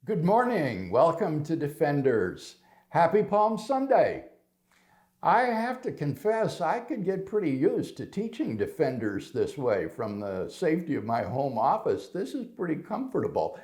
Good morning. Welcome to Defenders. Happy Palm Sunday. I have to confess, I could get pretty used to teaching Defenders this way from the safety of my home office. This is pretty comfortable.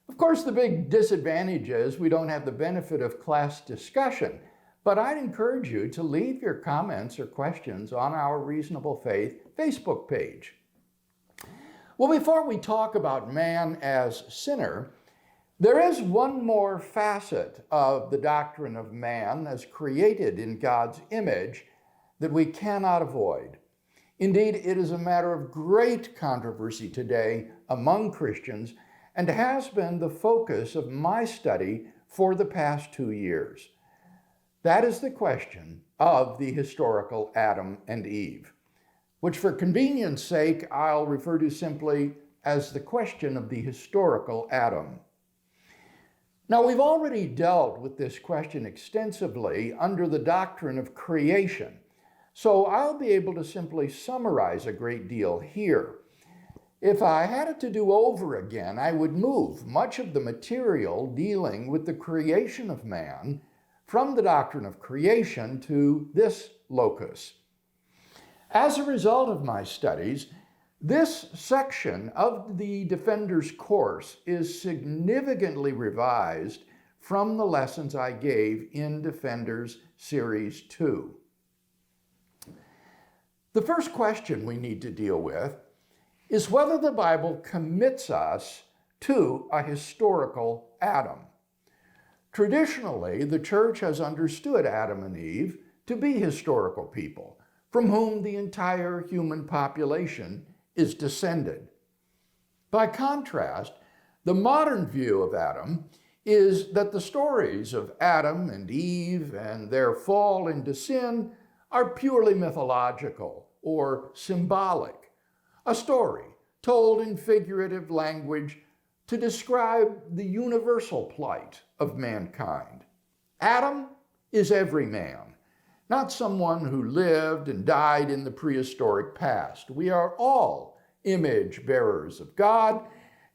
Of course, the big disadvantage is we don't have the benefit of class discussion, but I'd encourage you to leave your comments or questions on our Reasonable Faith Facebook page. Well, before we talk about man as sinner, there is one more facet of the doctrine of man as created in God's image that we cannot avoid. Indeed, it is a matter of great controversy today among Christians and has been the focus of my study for the past 2 years. That is the question of the historical Adam and Eve, which for convenience sake I'll refer to simply as the question of the historical Adam. Now, we've already dealt with this question extensively under the doctrine of creation, so I'll be able to simply summarize a great deal here. If I had it to do over again, I would move much of the material dealing with the creation of man from the doctrine of creation to this locus. As a result of my studies, this section of the Defender's course is significantly revised from the lessons I gave in Defenders Series 2. The first question we need to deal with is whether the Bible commits us to a historical Adam. Traditionally, the church has understood Adam and Eve to be historical people, from whom the entire human population is descended. By contrast, the modern view of Adam is that the stories of Adam and Eve and their fall into sin are purely mythological or symbolic, a story told in figurative language to describe the universal plight of mankind. Adam is every man, not someone who lived and died in the prehistoric past. We are all image bearers of God,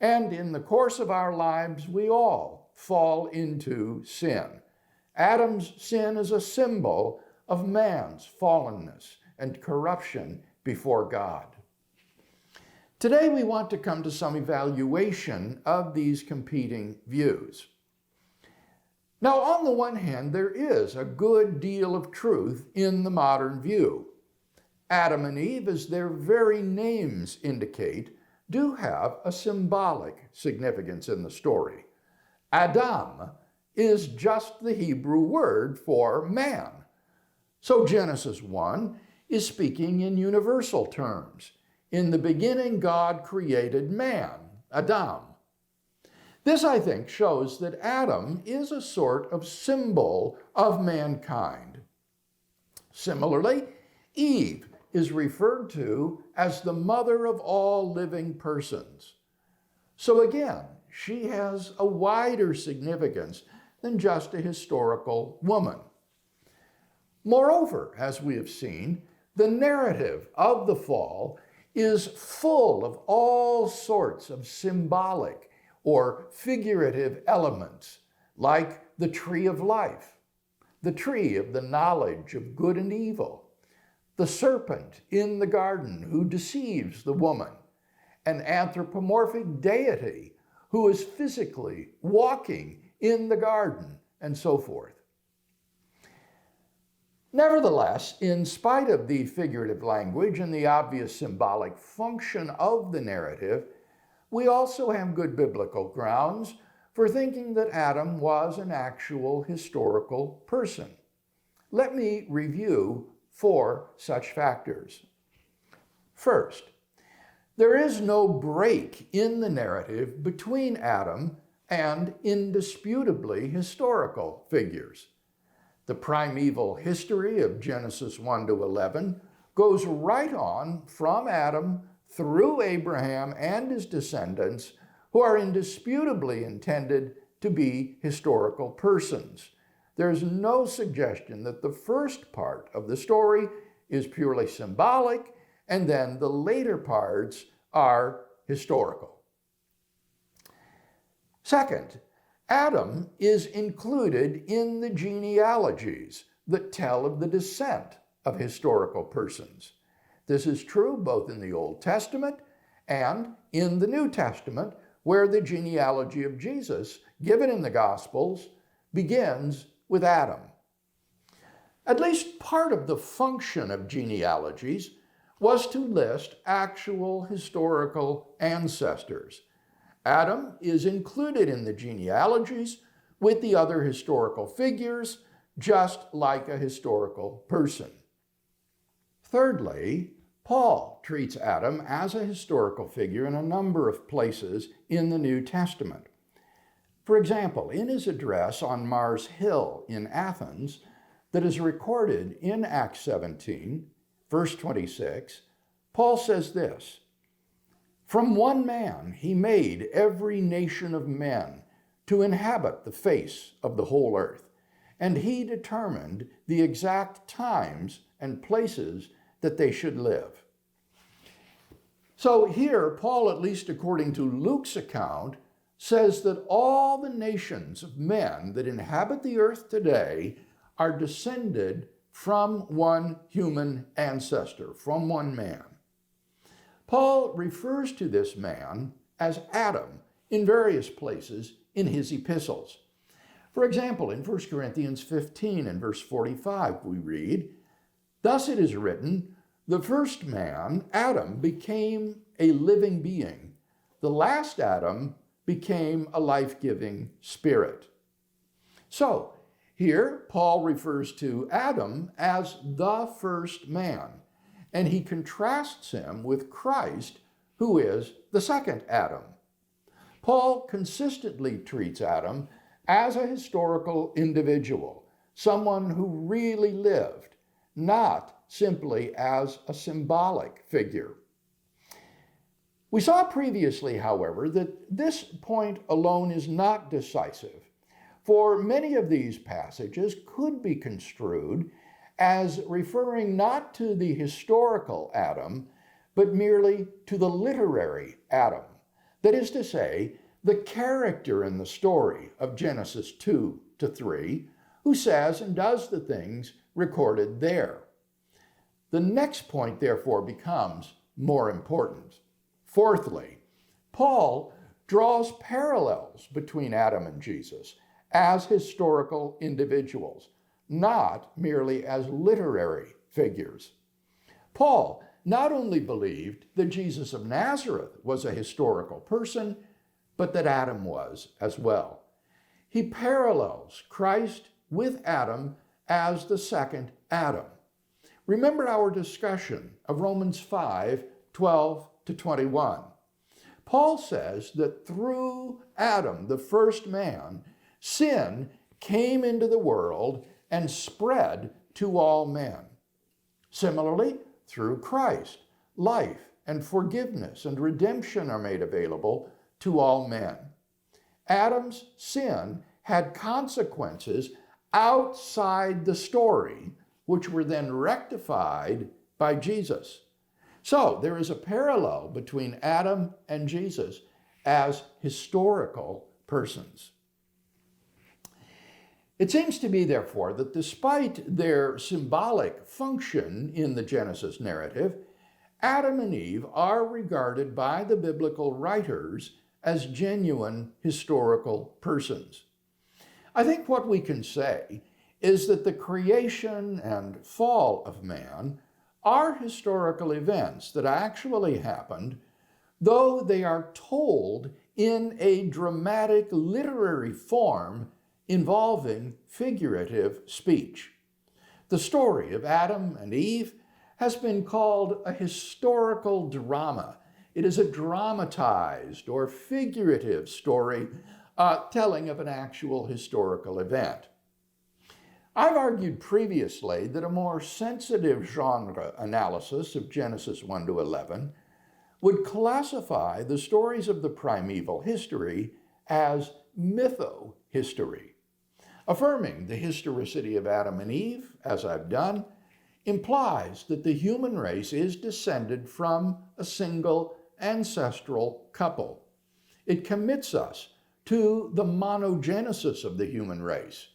and in the course of our lives, we all fall into sin. Adam's sin is a symbol of man's fallenness and corruption before God. Today, we want to come to some evaluation of these competing views. Now, on the one hand, there is a good deal of truth in the modern view. Adam and Eve, as their very names indicate, do have a symbolic significance in the story. Adam is just the Hebrew word for man. So Genesis 1 is speaking in universal terms. In the beginning, God created man, Adam. This, I think, shows that Adam is a sort of symbol of mankind. Similarly, Eve is referred to as the mother of all living persons. So again, she has a wider significance than just a historical woman. Moreover, as we have seen, the narrative of the fall is full of all sorts of symbolic or figurative elements, like the tree of life, the tree of the knowledge of good and evil, the serpent in the garden who deceives the woman, an anthropomorphic deity who is physically walking in the garden, and so forth. Nevertheless, in spite of the figurative language and the obvious symbolic function of the narrative, we also have good biblical grounds for thinking that Adam was an actual historical person. Let me review 4 such factors. First, there is no break in the narrative between Adam and indisputably historical figures. The primeval history of Genesis 1 to 11 goes right on from Adam through Abraham and his descendants, who are indisputably intended to be historical persons. There's no suggestion that the first part of the story is purely symbolic, and then the later parts are historical. Second, Adam is included in the genealogies that tell of the descent of historical persons. This is true both in the Old Testament and in the New Testament, where the genealogy of Jesus, given in the Gospels, begins with Adam. At least part of the function of genealogies was to list actual historical ancestors. Adam is included in the genealogies with the other historical figures, just like a historical person. Thirdly, Paul treats Adam as a historical figure in a number of places in the New Testament. For example, in his address on Mars Hill in Athens, that is recorded in Acts 17, verse 26, Paul says this: "From one man he made every nation of men to inhabit the face of the whole earth, and he determined the exact times and places that they should live." So here, Paul, at least according to Luke's account, says that all the nations of men that inhabit the earth today are descended from one human ancestor, from one man. Paul refers to this man as Adam in various places in his epistles. For example, in 1 Corinthians 15 and verse 45, we read, "Thus it is written, the first man, Adam, became a living being. The last Adam became a life-giving spirit." So, here, Paul refers to Adam as the first man, and he contrasts him with Christ, who is the second Adam. Paul consistently treats Adam as a historical individual, someone who really lived, not simply as a symbolic figure. We saw previously, however, that this point alone is not decisive, for many of these passages could be construed as referring not to the historical Adam, but merely to the literary Adam. That is to say, the character in the story of Genesis 2 to 3, who says and does the things recorded there. The next point, therefore, becomes more important. Fourthly, Paul draws parallels between Adam and Jesus as historical individuals, not merely as literary figures. Paul not only believed that Jesus of Nazareth was a historical person, but that Adam was as well. He parallels Christ with Adam as the second Adam. Remember our discussion of Romans 5:12 to 21. Paul says that through Adam, the first man, sin came into the world and spread to all men. Similarly, through Christ, life and forgiveness and redemption are made available to all men. Adam's sin had consequences outside the story, which were then rectified by Jesus. So there is a parallel between Adam and Jesus as historical persons. It seems to me, therefore, that despite their symbolic function in the Genesis narrative, Adam and Eve are regarded by the biblical writers as genuine historical persons. I think what we can say is that the creation and fall of man are historical events that actually happened, though they are told in a dramatic literary form involving figurative speech. The story of Adam and Eve has been called a historical drama. It is a dramatized or figurative story telling of an actual historical event. I've argued previously that a more sensitive genre analysis of Genesis 1 to 11 would classify the stories of the primeval history as mytho-history. Affirming the historicity of Adam and Eve, as I've done, implies that the human race is descended from a single ancestral couple. It commits us to the monogenesis of the human race,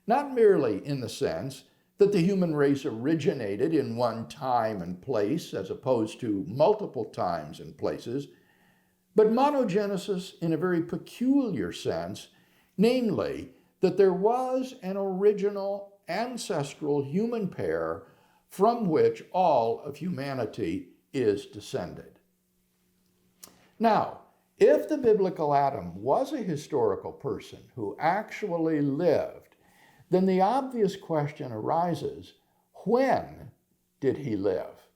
not merely in the sense that the human race originated in one time and place as opposed to multiple times and places, but monogenesis in a very peculiar sense, namely that there was an original ancestral human pair from which all of humanity is descended. Now, if the biblical Adam was a historical person who actually lived, then the obvious question arises, when did he live?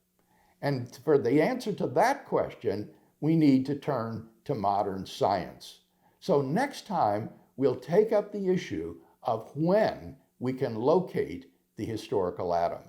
And for the answer to that question, we need to turn to modern science. So next time, we'll take up the issue of when we can locate the historical Adam.